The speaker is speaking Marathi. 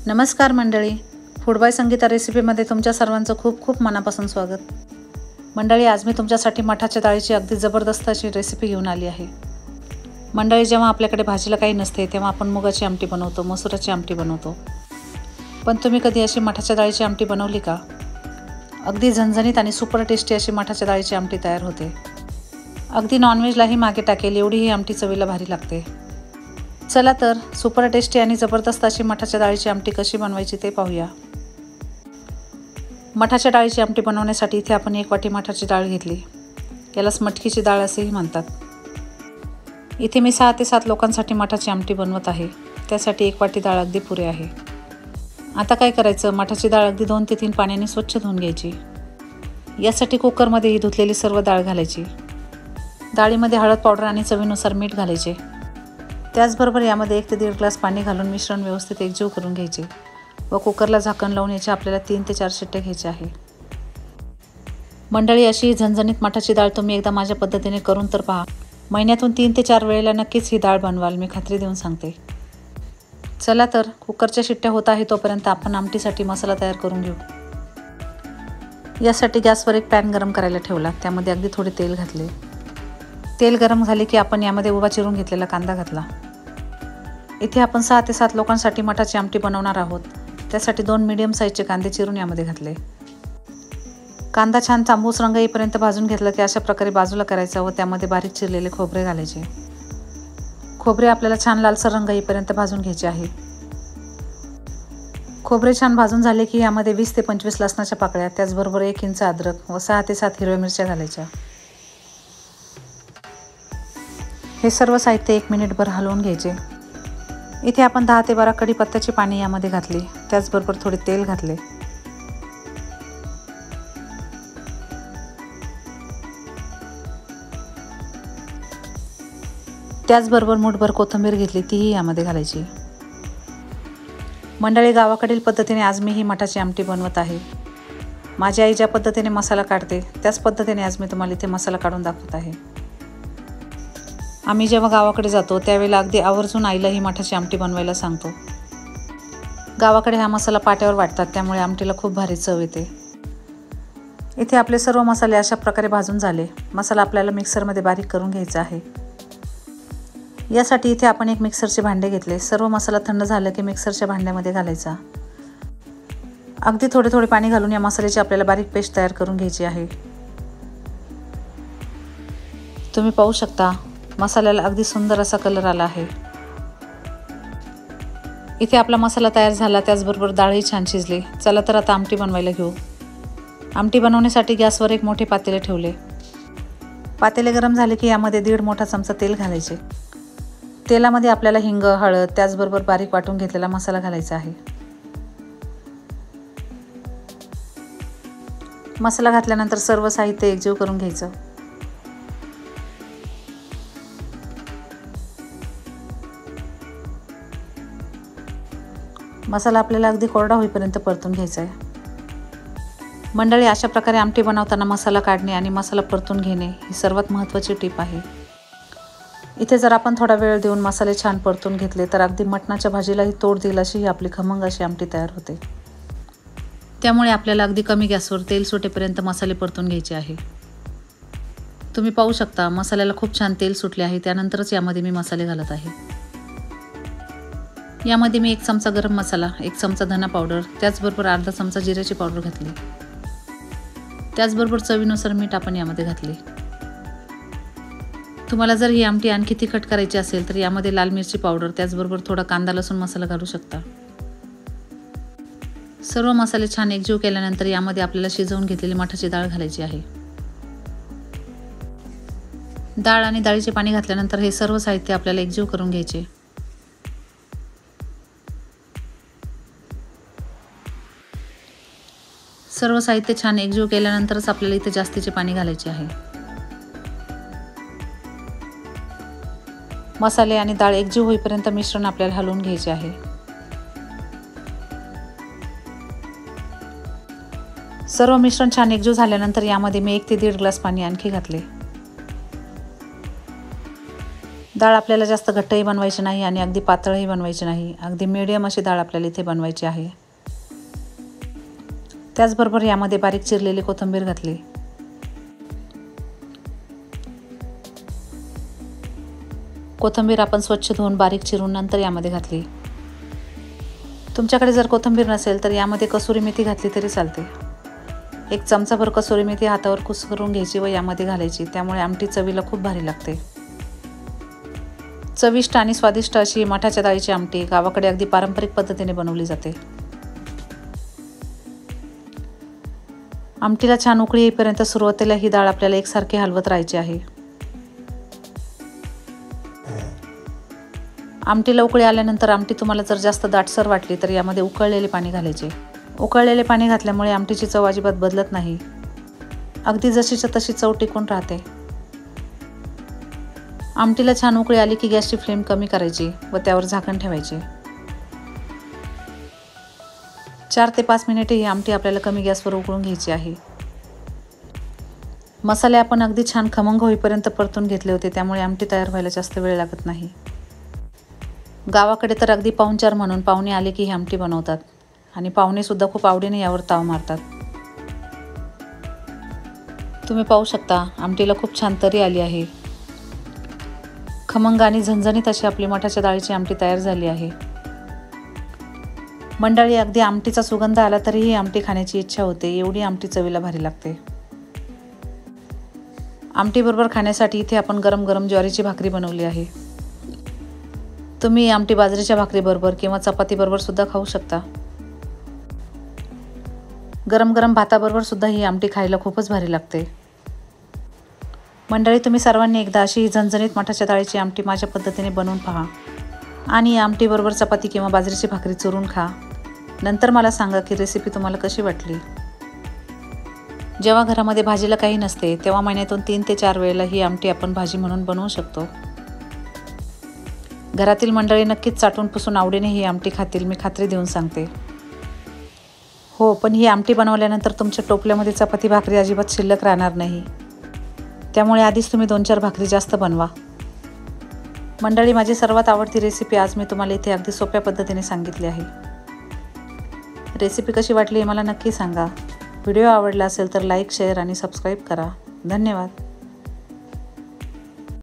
नमस्कार मंडळी, फूड बाय संगीता रेसिपीमध्ये तुमच्या सर्वांचं खूप खूप मनापासून स्वागत. मंडळी, आज मी तुमच्यासाठी मठाच्या डाळीची अगदी जबरदस्त अशी रेसिपी घेऊन आली आहे. मंडळी, जेव्हा आपल्याकडे भाजीला काही नसते तेव्हा आपण मुगाची आमटी बनवतो, मसुराची आमटी बनवतो. पण तुम्ही कधी अशी मठाच्या डाळीची आमटी बनवली का? अगदी झणझणीत आणि सुपर टेस्टी अशी मठाच्या डाळीची आमटी तयार होते. अगदी नॉनव्हेजलाही मागे टाकेल एवढी ही आमटी चवीला भारी लागते. चला तर सुपर टेस्टी आणि जबरदस्त अशी मठाच्या डाळीची आमटी कशी बनवायची ते पाहूया. मठाच्या डाळीची आमटी बनवण्यासाठी इथे आपण 1 वाटी मठाची डाळ घेतली. यालाच मटकीची डाळ असेही म्हणतात. इथे मी 6 ते 7 लोकांसाठी मठाची आमटी बनवत आहे. त्यासाठी 1 वाटी डाळ अगदी पुरे आहे. आता काय करायचं, मठाची डाळ अगदी 2 ते 3 पाण्याने स्वच्छ धुवून घ्यायची. यासाठी कुकरमध्ये ही धुतलेली सर्व डाळ घालायची. डाळीमध्ये हळद पावडर आणि चवीनुसार मीठ घालायचे. त्याचबरोबर यामध्ये 1 ते 1.5 ग्लास पाणी घालून मिश्रण व्यवस्थित एकजीव करून घ्यायचे व कुकरला झाकण लावून याचे आपल्याला 3 ते 4 शिट्टे घ्यायचे आहे. मंडळी, अशी झणझणीत मठाची डाळ तुम्ही एकदा माझ्या पद्धतीने करून तर पहा. महिन्यातून 3 ते 4 वेळेला नक्कीच ही डाळ बनवाल, मी खात्री देऊन सांगते. चला तर कुकरच्या शिट्ट्या होत आहे तोपर्यंत आपण आमटीसाठी मसाला तयार करून घेऊ. यासाठी गॅसवर एक पॅन गरम करायला ठेवला. त्यामध्ये अगदी थोडे तेल घातले. तेल गरम झाले की आपण यामध्ये उभा चिरून घेतलेला कांदा घातला. इथे आपण 6 ते 7 लोकांसाठी मठाची आमटी बनवणार आहोत. त्यासाठी 2 मीडियम साईजचे कांदे चिरून यामध्ये घातले. कांदा छान तांबूस रंग येईपर्यंत भाजून घेतला की अशा प्रकारे बाजूला करायचा व त्यामध्ये बारीक चिरलेले खोबरे घालायचे. खोबरे आपल्याला छान लालसर रंग येईपर्यंत भाजून घ्यायचे आहे. खोबरे छान भाजून झाले की यामध्ये 20 ते 25 लसणाच्या पाकळ्या, त्याचबरोबर 1 इंच अद्रक व 6 ते 7 हिरव्या मिरच्या घालायच्या. हे सर्व साहित्य 1 मिनिटभर हलवून घ्यायचे. इथे आपण 10 ते 12 कढीपत्त्याची पाने यामध्ये घातली. त्याचबरोबर थोडे तेल घातले. त्याचबरोबर मूठभर कोथिंबीर घेतली, तीही यामध्ये घालायची. मंडळी, गावाकडील पद्धतीने आज मी ही मठाची आमटी बनवत आहे. माझी आई ज्या पद्धतीने मसाला काढते त्याच पद्धतीने आज मी तुम्हाला इथे मसाला काढून दाखवत आहे. आम्ही जेव्हा गावाकडे जातो त्यावेळेला अगदी आवर्जून आईला ही मठाची आमटी बनवायला सांगतो. गावाकडे हा मसाला पाट्यावर वाटतात, त्यामुळे आमटीला खूप भारी चव येते. इथे आपले सर्व मसाले अशा प्रकारे भाजून झाले. मसाला आपल्याला मिक्सरमध्ये बारीक करून घ्यायचा आहे. यासाठी इथे आपण एक मिक्सरचे भांडे घेतले. सर्व मसाला थंड झाला की मिक्सरच्या भांड्यामध्ये घालायचा. अगदी थोडे थोडे पाणी घालून या मसाल्याची आपल्याला बारीक पेस्ट तयार करून घ्यायची आहे. तुम्ही पाहू शकता मसाल्याला अगदी सुंदर असा कलर आला आहे. इथे आपला मसाला तयार झाला. त्याचबरोबर डाळही छान शिजली. चला तर आता आमटी बनवायला घेऊ. आमटी बनवण्यासाठी गॅसवर एक मोठे पातेले ठेवले. पातेले गरम झाले की यामध्ये 1.5 मोठा चमचा तेल घालायचे. तेलामध्ये आपल्याला हिंग, हळद, त्याचबरोबर बारीक वाटून घेतलेला मसाला घालायचा आहे. मसाला घातल्यानंतर सर्व साहित्य एकजीव करून घ्यायचं. मसाला आपल्याला अगदी कोरडा होईपर्यंत परतून घ्यायचा आहे. मंडळी, अशा प्रकारे आमटी बनवताना मसाला काढणे आणि मसाला परतून घेणे ही सर्वात महत्त्वाची टीप आहे. इथे जर आपण थोडा वेळ देऊन मसाले छान परतून घेतले तर अगदी मटणाच्या भाजीलाही तोड देईल अशी ही आपली खमंग अशी आमटी तयार होते. त्यामुळे आपल्याला अगदी कमी गॅसवर तेल सुटेपर्यंत मसाले परतून घ्यायचे आहे. तुम्ही पाहू शकता मसाल्याला खूप छान तेल सुटले आहे. त्यानंतरच यामध्ये मी मसाले घालत आहे. यामध्ये मी 1 चमचा गरम मसाला, 1 चमचा धना पावडर, त्याचबरोबर अर्धा चमचा जिऱ्याची पावडर घातली. त्याचबरोबर चवीनुसार मीठ आपण यामध्ये घातले. तुम्हाला जर ही आमटी आणखी तिखट करायची असेल तर यामध्ये लाल मिरची पावडर, त्याचबरोबर थोडा कांदा लसूण मसाला घालू शकता. सर्व मसाले छान एकजीव केल्यानंतर यामध्ये आपल्याला शिजवून घेतलेली मठाची डाळ घालायची आहे. डाळ आणि डाळीचे पाणी घातल्यानंतर हे सर्व साहित्य आपल्याला एकजीव करून घ्यायचे. सर्व साहित्य छान एकजीव केल्यानंतरच आपल्याला इथे जास्तीचे पाणी घालायचे आहे. मसाले आणि डाळ एकजीव होईपर्यंत मिश्रण आपल्याला हलवून घ्यायचे आहे. सर्व मिश्रण छान एकजीव झाल्यानंतर यामध्ये मी 1 ते 1.5 ग्लास पाणी आणखी घातले. डाळ आपल्याला जास्त घट्टही बनवायची नाही आणि अगदी पातळही बनवायची नाही, अगदी मीडियम अशी डाळ आपल्याला इथे बनवायची आहे. त्याचबरोबर यामध्ये बारीक चिरलेली कोथिंबीर घातली. कोथिंबीर आपण स्वच्छ धुवून बारीक चिरून नंतर यामध्ये घातली. तुमच्याकडे जर कोथिंबीर नसेल तर यामध्ये कसुरी मेथी घातली तरी चालते. 1 चमचाभर कसुरी मेथी हातावर कुस्करून घ्यायची व यामध्ये घालायची, त्यामुळे आमटी चवीला खूप भारी लागते. चविष्ट आणि स्वादिष्ट अशी मठाच्या डाळीची आमटी गावाकडे अगदी पारंपरिक पद्धतीने बनवली जाते. आमटीला छान उकळी येईपर्यंत सुरुवातीला ही डाळ आपल्याला एकसारखी हलवत राहायची आहे. आमटीला उकळी आल्यानंतर आमटी तुम्हाला जर जास्त दाटसर वाटली तर यामध्ये उकळलेले पाणी घालायचे. उकळलेले पाणी घातल्यामुळे आमटीची चव अजिबात बदलत नाही, अगदी जशीच्या तशी चव टिकून राहते. आमटीला छान उकळी आली की गॅसची फ्लेम कमी करायची व त्यावर झाकण ठेवायचे. 4 ते 5 मिनिटे ही आमटी आपल्याला कमी गॅसवर उकळून घ्यायची आहे. मसाले आपण अगदी छान खमंग होईपर्यंत परतून घेतले होते, त्यामुळे आमटी तयार व्हायला जास्त वेळ लागत नाही. गावाकडे तर अगदी पाहुणचार म्हणून पाहुणे आले की ही आमटी बनवतात आणि पाहुणेसुद्धा खूप आवडीने यावर ताव मारतात. तुम्ही पाहू शकता आमटीला खूप छान तरी आली आहे. खमंग आणि झणझणीत अशी आपली मठाच्या डाळीची आमटी तयार झाली आहे. मंडळी, अगदी आमटीचा सुगंध आला तरी ही आमटी खाण्याची इच्छा होते, एवढी आमटी चवीला भारी लागते. आमटीबरोबर खाण्यासाठी इथे आपण गरम गरम ज्वारीची भाकरी बनवली आहे. तुम्ही ही आमटी बाजरीच्या भाकरीबरोबर किंवा चपातीबरोबर सुद्धा खाऊ शकता. गरम गरम भाताबरोबर सुद्धा ही आमटी खायला खूपच भारी लागते. मंडळी, तुम्ही सर्वांनी एकदा अशी ही झणझणीत मठाच्या डाळीची आमटी माझ्या पद्धतीने बनवून पहा आणि या आमटीबरोबर चपाती किंवा बाजरीची भाकरी चुरून खा. नंतर मला सांगा की रेसिपी तुम्हाला कशी वाटली. जेव्हा घरामध्ये भाजीला काही नसते तेव्हा महिन्यातून 3 ते 4 वेळेला ही आमटी आपण भाजी म्हणून बनवू शकतो. घरातील मंडळी नक्कीच चाटून पुसून आवडीने ही आमटी खातील, मी खात्री देऊन सांगते. हो, पण ही आमटी बनवल्यानंतर तुमच्या टोपल्यामध्ये चपाती भाकरी अजिबात शिल्लक राहणार नाही, त्यामुळे आधीच तुम्ही 2-4 भाकरी जास्त बनवा. मंडळी, माझी सर्वात आवडती रेसिपी आज मी तुम्हाला इथे अगदी सोप्या पद्धतीने सांगितली आहे. रेसिपी कशी वाटली हे मला नक्की सांगा. व्हिडिओ आवडला असेल तर लाईक, शेअर आणि सबस्क्राईब करा. धन्यवाद.